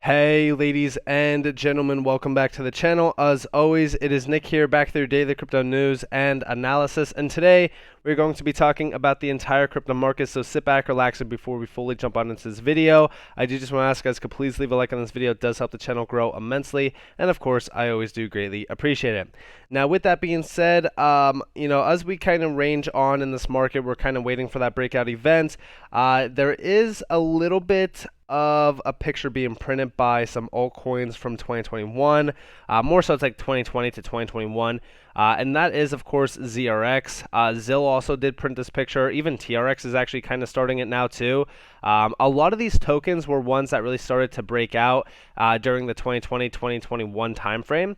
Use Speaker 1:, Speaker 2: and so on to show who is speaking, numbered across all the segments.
Speaker 1: Hey ladies and gentlemen, welcome back to the channel. As always, it is Nick here, back with your daily crypto news and analysis, and today we're going to be talking about the entire crypto market, so sit back, relax, and before we fully jump on into this video, I do just want to ask you guys to please leave a like on this video. It does help the channel grow immensely, and of course, I always do greatly appreciate it. Now, with that being said, as we kind of range on in this market, we're kind of waiting for that breakout event. There is a little bit of a picture being printed by some altcoins from 2021. More so it's like 2020 to 2021. And that is, of course, ZRX. ZIL also did print this picture. Even TRX is actually kind of starting it now, too. A lot of these tokens were ones that really started to break out during the 2020-2021 timeframe.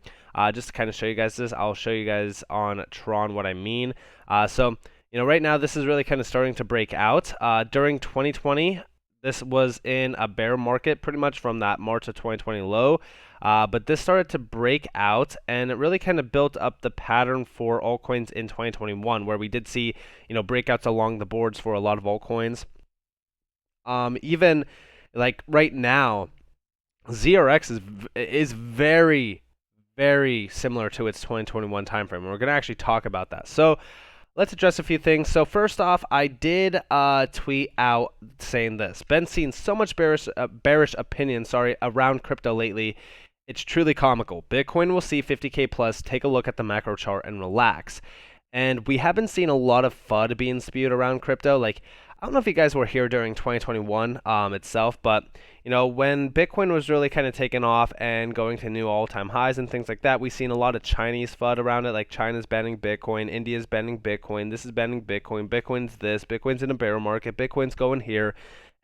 Speaker 1: Just to kind of show you guys this, I'll show you guys on Tron what I mean. Right now, this is really kind of starting to break out. During 2020, this was in a bear market pretty much from that March of 2020 low. But this started to break out, and it really kind of built up the pattern for altcoins in 2021, where we did see, breakouts along the boards for a lot of altcoins. Even like right now, ZRX is very, very similar to its 2021 timeframe. And we're going to actually talk about that. So let's address a few things. So first off, I did tweet out saying this. Been seeing so much bearish opinion, around crypto lately. It's truly comical. Bitcoin will see 50K plus. Take a look at the macro chart and relax. And we have been seeing a lot of FUD being spewed around crypto. Like, I don't know if you guys were here during 2021 itself, but when Bitcoin was really kind of taking off and going to new all-time highs and things like that, we've seen a lot of Chinese FUD around it, like China's banning Bitcoin, India's banning Bitcoin, this is banning Bitcoin, Bitcoin's this, Bitcoin's in a bear market, Bitcoin's going here.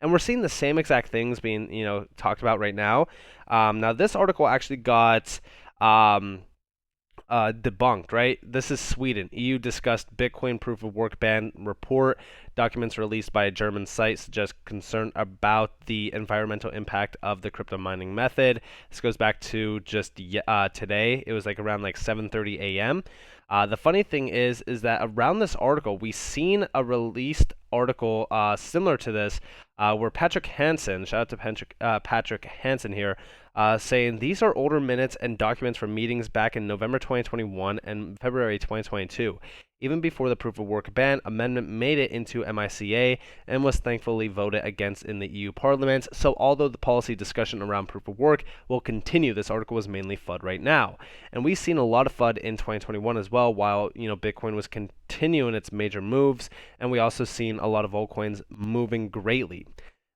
Speaker 1: And we're seeing the same exact things being, talked about right now. Now, this article actually got debunked, right? This is Sweden. EU discussed Bitcoin proof of work ban report. Documents released by a German site suggest concern about the environmental impact of the crypto mining method. This goes back to just today. It was like around like 7:30 a.m. The funny thing is that around this article, we've seen a released article similar to this, where Patrick Hansen, shout out to Patrick Hansen here, saying these are older minutes and documents from meetings back in November 2021 and February 2022. Even before the proof of work ban amendment made it into MICA and was thankfully voted against in the EU Parliament. So although the policy discussion around proof of work will continue, this article is mainly FUD right now. And we've seen a lot of FUD in 2021 as well, while Bitcoin was continuing its major moves, and we also seen a lot of altcoins moving greatly.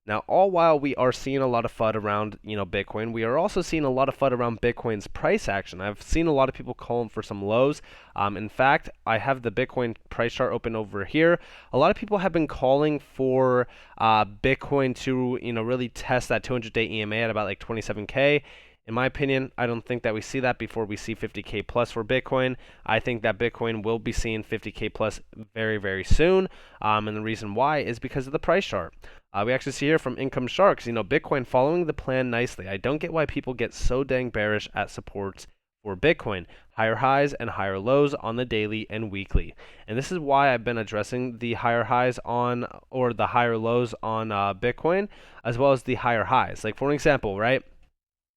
Speaker 1: Now, all while we are seeing a lot of FUD around, Bitcoin, we are also seeing a lot of FUD around Bitcoin's price action. I've seen a lot of people calling for some lows. In fact, I have the Bitcoin price chart open over here. A lot of people have been calling for Bitcoin to, really test that 200-day EMA at about like 27K. In my opinion, I don't think that we see that before we see 50K plus for Bitcoin. I think that Bitcoin will be seeing 50K plus very, very soon. And the reason why is because of the price chart. We actually see here from Income Sharks, Bitcoin following the plan nicely. I don't get why people get so dang bearish at supports for Bitcoin. Higher highs and higher lows on the daily and weekly. And this is why I've been addressing the higher highs on, or the higher lows on Bitcoin, as well as the higher highs. Like, for example, right?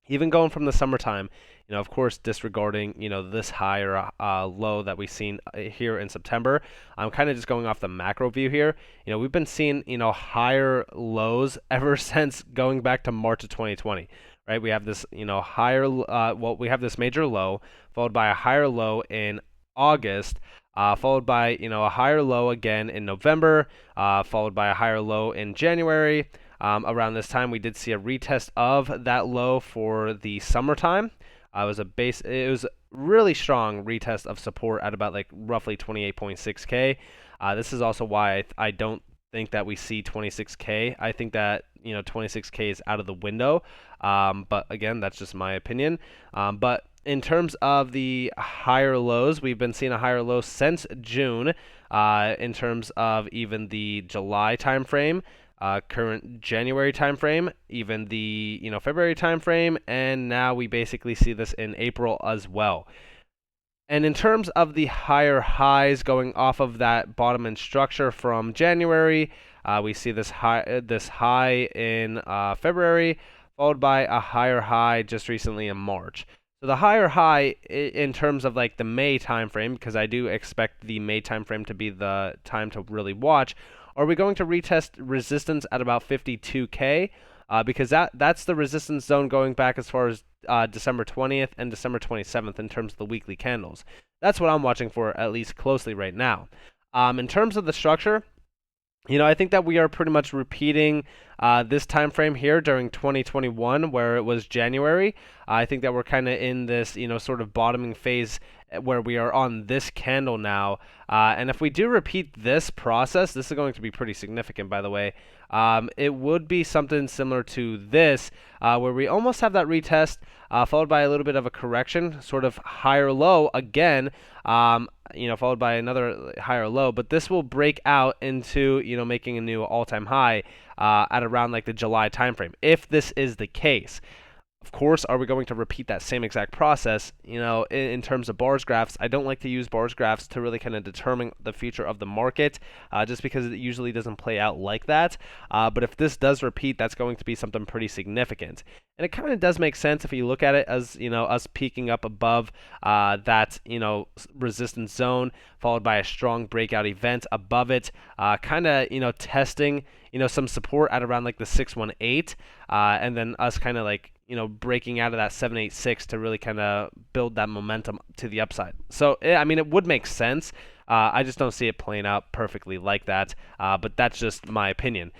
Speaker 1: Even going from the summertime, of course, disregarding, this higher low that we've seen here in September, I'm kind of just going off the macro view here. We've been seeing, higher lows ever since going back to March of 2020, right? We have this, we have this major low followed by a higher low in August, followed by, a higher low again in November, followed by a higher low in January. Around this time, we did see a retest of that low for the summertime. It was really strong retest of support at about like roughly 28.6K. This is also why I don't think that we see 26K. I think that 26K is out of the window. But again, that's just my opinion. But in terms of the higher lows, we've been seeing a higher low since June. In terms of even the July timeframe. Current January timeframe, even the February timeframe, and now we basically see this in April as well. And in terms of the higher highs going off of that bottom end structure from January, we see this high in February, followed by a higher high just recently in March. So the higher high in terms of like the May timeframe, because I do expect the May timeframe to be the time to really watch, are we going to retest resistance at about 52K? Because that's the resistance zone going back as far as December 20th and December 27th in terms of the weekly candles. That's what I'm watching for at least closely right now. In terms of the structure, I think that we are pretty much repeating this time frame here during 2021, where it was January. I think that we're kind of in this, sort of bottoming phase where we are on this candle now. And if we do repeat this process, this is going to be pretty significant, by the way. It would be something similar to this, where we almost have that retest, followed by a little bit of a correction, sort of higher low again, followed by another higher low. But this will break out into, making a new all-time high at around like the July timeframe, if this is the case. Of course, are we going to repeat that same exact process? In terms of bars graphs, I don't like to use bars graphs to really kind of determine the future of the market, just because it usually doesn't play out like that. But if this does repeat, that's going to be something pretty significant. And it kind of does make sense if you look at it as, us peaking up above that, resistance zone, followed by a strong breakout event above it, kind of, testing, some support at around like the 618, and then us kind of like, breaking out of that 786 to really kind of build that momentum to the upside. So, it would make sense. I just don't see it playing out perfectly like that, but that's just my opinion.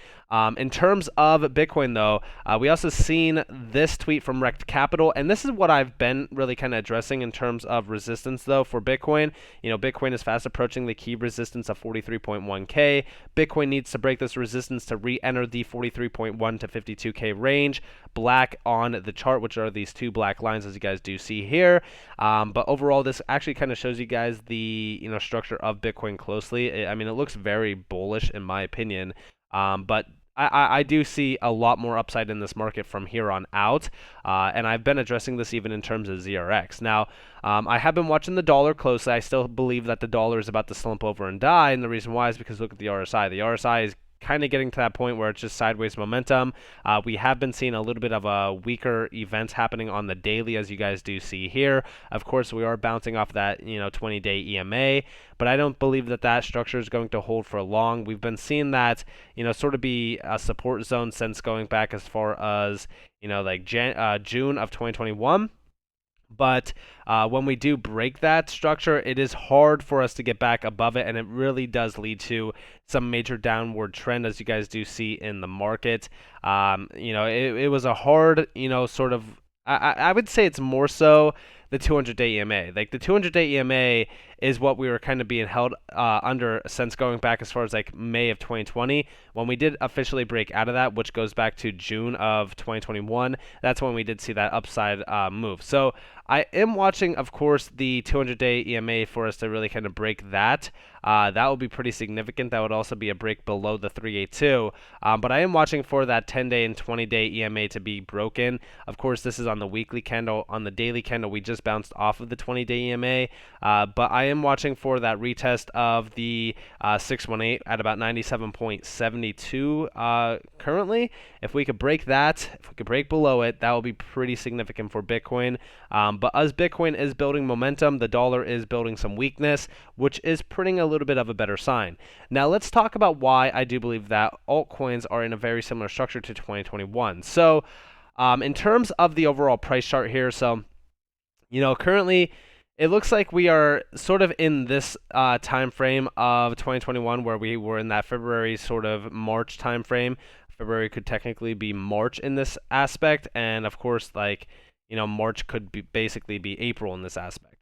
Speaker 1: In terms of Bitcoin, though, we also seen this tweet from Rect Capital, and this is what I've been really kind of addressing in terms of resistance, though, for Bitcoin. Bitcoin is fast approaching the key resistance of 43.1K. Bitcoin needs to break this resistance to re-enter the 43.1 to 52K range. Black on the chart, which are these two black lines, as you guys do see here. But overall, this actually kind of shows you guys the structure of Bitcoin closely. It looks very bullish in my opinion. But I do see a lot more upside in this market from here on out, and I've been addressing this even in terms of ZRX. Now, I have been watching the dollar closely. I still believe that the dollar is about to slump over and die, and the reason why is because look at the RSI. The RSI is kind of getting to that point where it's just sideways momentum. We have been seeing a little bit of a weaker events happening on the daily, as you guys do see here. Of course, we are bouncing off that 20-day EMA, but I don't believe that that structure is going to hold for long. We've been seeing that sort of be a support zone since going back as far as like June of 2021. But when we do break that structure, it is hard for us to get back above it, and it really does lead to some major downward trend, as you guys do see in the market. It was a hard, sort of, I would say it's more so the 200-day EMA. Like the 200-day EMA is what we were kind of being held under since going back as far as like May of 2020. When we did officially break out of that, which goes back to June of 2021, that's when we did see that upside move. So I am watching, of course, the 200-day EMA for us to really kind of break that. That would be pretty significant. That would also be a break below the 382. But I am watching for that 10-day and 20-day EMA to be broken. Of course, this is on the weekly candle. On the daily candle, we just bounced off of the 20-day EMA. But I am watching for that retest of the 618 at about 97.72 currently. If we could break that, if we could break below it, that would be pretty significant for Bitcoin. But as Bitcoin is building momentum, the dollar is building some weakness, which is printing a little bit of a better sign. Now let's talk about why I do believe that altcoins are in a very similar structure to 2021. So in terms of the overall price chart here, so currently it looks like we are sort of in this time frame of 2021 where we were in that February sort of March time frame. February could technically be March in this aspect, and of course March could be basically be April in this aspect.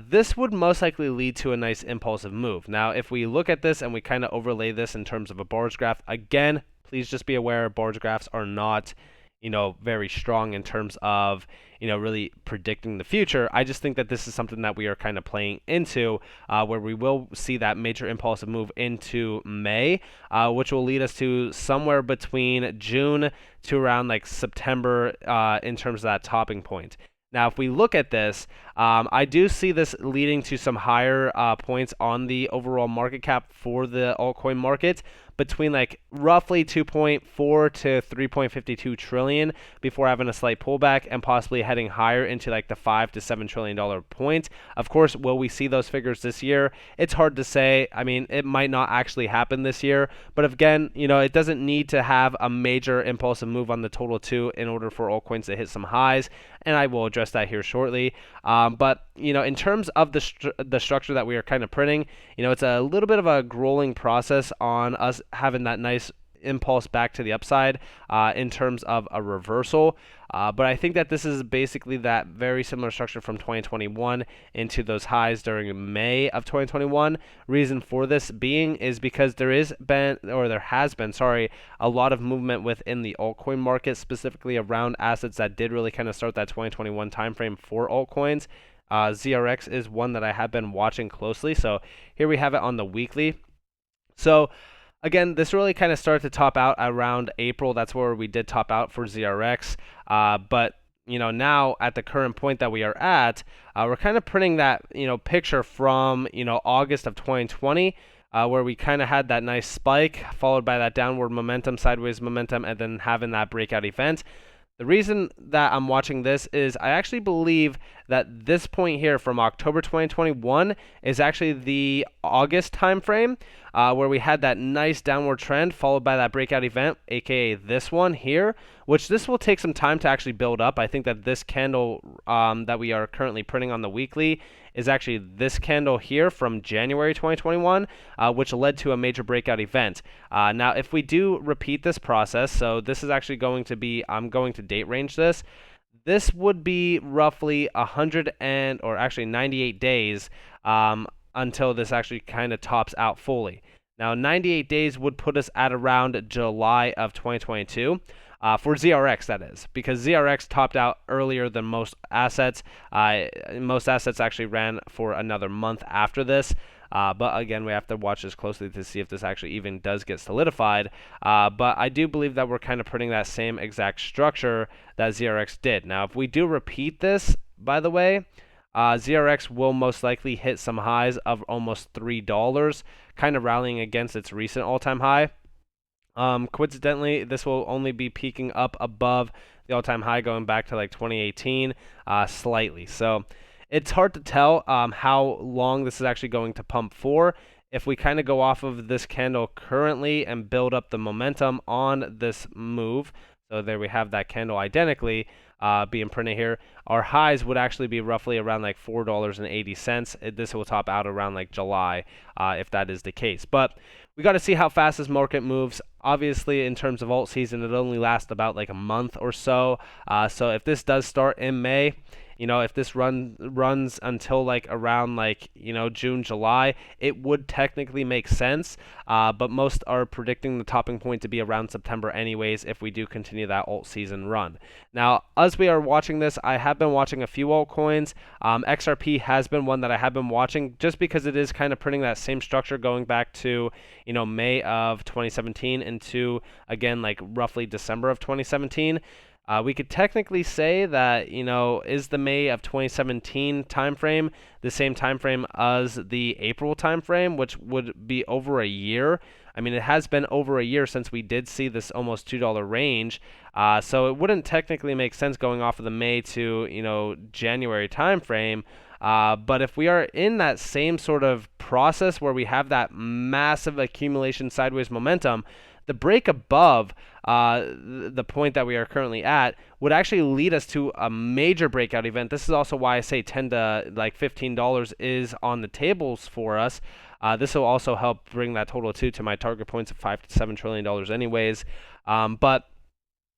Speaker 1: This would most likely lead to a nice impulsive move. Now, if we look at this and we kind of overlay this in terms of a bars graph, again, please just be aware bars graphs are not, very strong in terms of, really predicting the future. I just think that this is something that we are kind of playing into, where we will see that major impulsive move into May, which will lead us to somewhere between June to around like September in terms of that topping point. Now, if we look at this, I do see this leading to some higher points on the overall market cap for the altcoin market, between like roughly 2.4 to 3.52 trillion before having a slight pullback and possibly heading higher into like the $5 to $7 trillion point. Of course, will we see those figures this year? It's hard to say. I mean, it might not actually happen this year, but again, it doesn't need to have a major impulsive move on the total two in order for altcoins to hit some highs, and I will address that here shortly. But in terms of the structure that we are kind of printing, it's a little bit of a grueling process on us having that nice impulse back to the upside in terms of a reversal. But I think that this is basically that very similar structure from 2021 into those highs during May of 2021. Reason for this being is because there has been a lot of movement within the altcoin market, specifically around assets that did really kind of start that 2021 timeframe for altcoins. ZRX is one that I have been watching closely. So here we have it on the weekly. So again, this really kind of started to top out around April. That's where we did top out for ZRX. But now at the current point that we are at, we're kind of printing that picture from August of 2020, where we kind of had that nice spike followed by that downward momentum, sideways momentum, and then having that breakout event. The reason that I'm watching this is I actually believe that this point here from October 2021 is actually the August timeframe, where we had that nice downward trend followed by that breakout event, aka this one here, which this will take some time to actually build up. I think that this candle that we are currently printing on the weekly is actually this candle here from January 2021, which led to a major breakout event. Now, if we do repeat this process, so this is actually going to be, I'm going to date range this. This would be roughly 98 days until this actually kind of tops out fully. Now, 98 days would put us at around July of 2022. For ZRX, that is, because ZRX topped out earlier than most assets. Most assets actually ran for another month after this. But again, we have to watch this closely to see if this actually even does get solidified. But I do believe that we're kind of putting that same exact structure that ZRX did. Now, if we do repeat this, by the way, ZRX will most likely hit some highs of almost $3, kind of rallying against its recent all-time high. Coincidentally, this will only be peaking up above the all-time high going back to like 2018 slightly. So it's hard to tell how long this is actually going to pump for. If we kind of go off of this candle currently and build up the momentum on this move, so there we have that candle identically being printed here, our highs would actually be roughly around like $4.80. This will top out around like July if that is the case. But we got to see how fast this market moves. Obviously, in terms of alt season, it only lasts about like a month or so. So if this does start in May, if this runs until like around like June, July, it would technically make sense. But most are predicting the topping point to be around September anyways if we do continue that alt season run. Now, as we are watching this, I have been watching a few altcoins. XRP has been one that I have been watching just because it is kind of printing that same structure going back to May of 2017 into again like roughly December of 2017. We could technically say that, is the May of 2017 timeframe the same timeframe as the April timeframe, which would be over a year. I mean, it has been over a year since we did see this almost $2 range. So it wouldn't technically make sense going off of the May to, January timeframe. But if we are in that same sort of process where we have that massive accumulation sideways momentum, the break above the point that we are currently at would actually lead us to a major breakout event. This is also why I say $10 to like $15 is on the tables for us. This will also help bring that total to my target points of $5 to $7 trillion anyways. But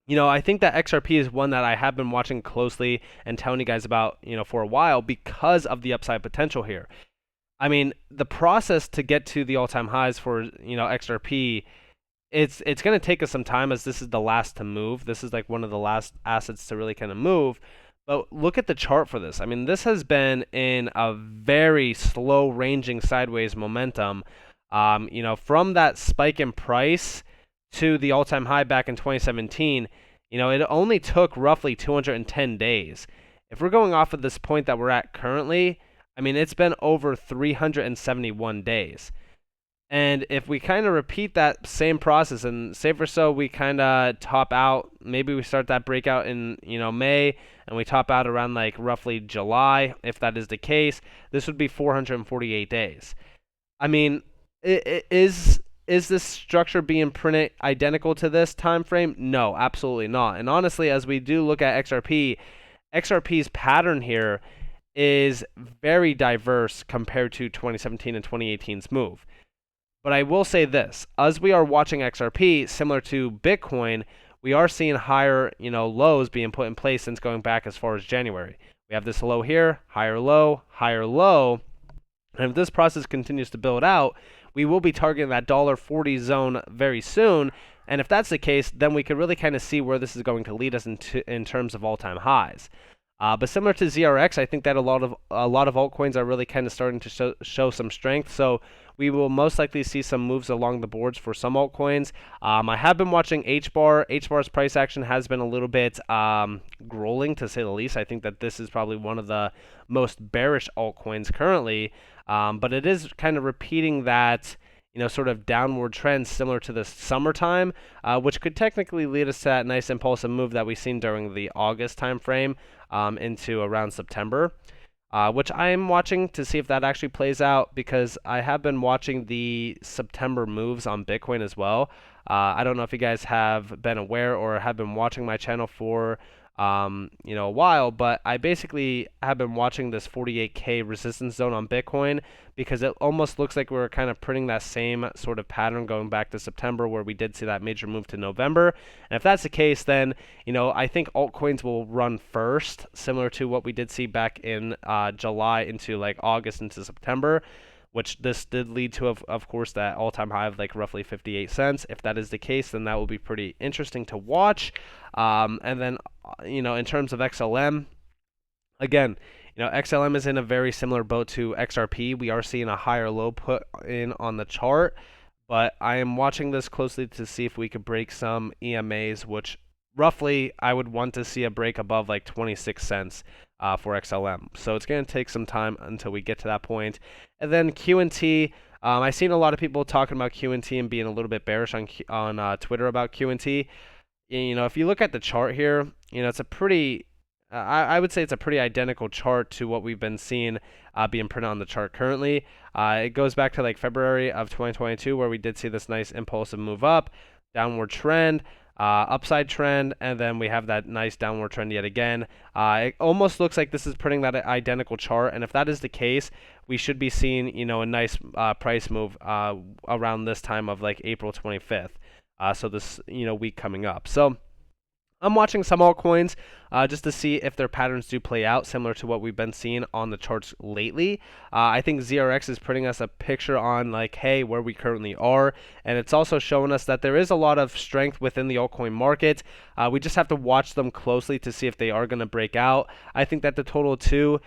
Speaker 1: I think that XRP is one that I have been watching closely and telling you guys about, for a while because of the upside potential here. I mean, the process to get to the all-time highs for, XRP, it's going to take us some time as this is the last to move. This is like one of the last assets to really kind of move. But look at the chart for this. I mean, this has been in a very slow ranging sideways momentum. From that spike in price to the all-time high back in 2017, it only took roughly 210 days. If we're going off of this point that we're at currently, I mean, it's been over 371 days. And if we kind of repeat that same process, and say for so we kind of top out, maybe we start that breakout in May, and we top out around like roughly July. If that is the case, this would be 448 days. I mean, is this structure being printed identical to this time frame? No, absolutely not. And honestly, as we do look at XRP's pattern here is very diverse compared to 2017 and 2018's move. But I will say this, as we are watching XRP, similar to Bitcoin, we are seeing higher, lows being put in place since going back as far as January. We have this low here, higher low, and if this process continues to build out, we will be targeting that $40 zone very soon. And if that's the case, then we could really kind of see where this is going to lead us in terms of all-time highs. But similar to ZRX, I think that a lot of altcoins are really kind of starting to show some strength. So we will most likely see some moves along the boards for some altcoins. I have been watching Hbar. Hbar's price action has been a little bit grueling, to say the least. I think that this is probably one of the most bearish altcoins currently. But it is kind of repeating that sort of downward trend similar to the summertime, which could technically lead us to that nice impulsive move that we've seen during the August time frame into around September, which I am watching to see if that actually plays out, because I have been watching the September moves on Bitcoin as well. I don't know if you guys have been aware or have been watching my channel for a while, but I basically have been watching this 48K resistance zone on Bitcoin, because it almost looks like we're kind of printing that same sort of pattern going back to September, where we did see that major move to November. And if that's the case, then I think altcoins will run first, similar to what we did see back in July into like August into September, which this did lead to, of course, that all-time high of like roughly 58 cents. If that is the case, then that will be pretty interesting to watch. And then, in terms of XLM, again, XLM is in a very similar boat to XRP. We are seeing a higher low put in on the chart, but I am watching this closely to see if we could break some EMAs, which roughly I would want to see a break above like 26 cents for XLM. So it's going to take some time until we get to that point. And then QNT, I've seen a lot of people talking about QNT and being a little bit bearish on Twitter about QNT. If you look at the chart here, it's a pretty, I would say it's a pretty identical chart to what we've been seeing being printed on the chart currently. It goes back to like February of 2022, where we did see this nice impulsive move up, downward trend, upside trend, and then we have that nice downward trend yet again. It almost looks like this is printing that identical chart, and if that is the case, we should be seeing a nice price move around this time of like April 25th. So this week coming up. So I'm watching some altcoins just to see if their patterns do play out, similar to what we've been seeing on the charts lately. I think ZRX is putting us a picture on like, hey, where we currently are, and it's also showing us that there is a lot of strength within the altcoin market. We just have to watch them closely to see if they are going to break out. I think that the total 2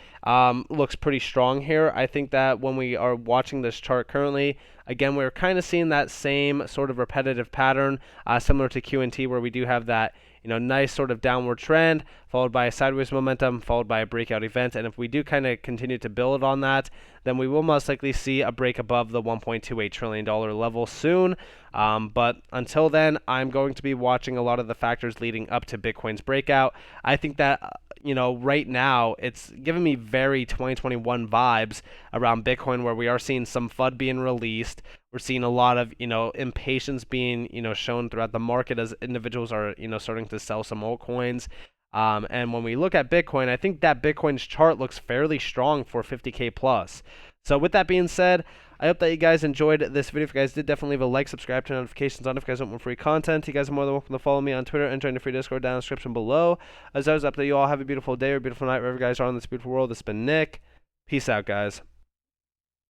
Speaker 1: looks pretty strong here. I think that when we are watching this chart currently, again, we're kind of seeing that same sort of repetitive pattern, similar to QNT, where we do have that nice sort of downward trend, followed by a sideways momentum, followed by a breakout event. And if we do kind of continue to build on that, then we will most likely see a break above the $1.28 trillion level soon. But until then, I'm going to be watching a lot of the factors leading up to Bitcoin's breakout. I think that right now it's giving me very 2021 vibes around Bitcoin, where we are seeing some FUD being released. We're seeing a lot of impatience being shown throughout the market as individuals are starting to sell some altcoins. And when we look at Bitcoin, I think that Bitcoin's chart looks fairly strong for 50K plus. So with that being said, I hope that you guys enjoyed this video. If you guys did, definitely leave a like, subscribe, turn notifications on if you guys want more free content. You guys are more than welcome to follow me on Twitter and join the free Discord down in the description below. As always, up to you all, have a beautiful day or beautiful night wherever you guys are in this beautiful world. This has been Nick. Peace out, guys.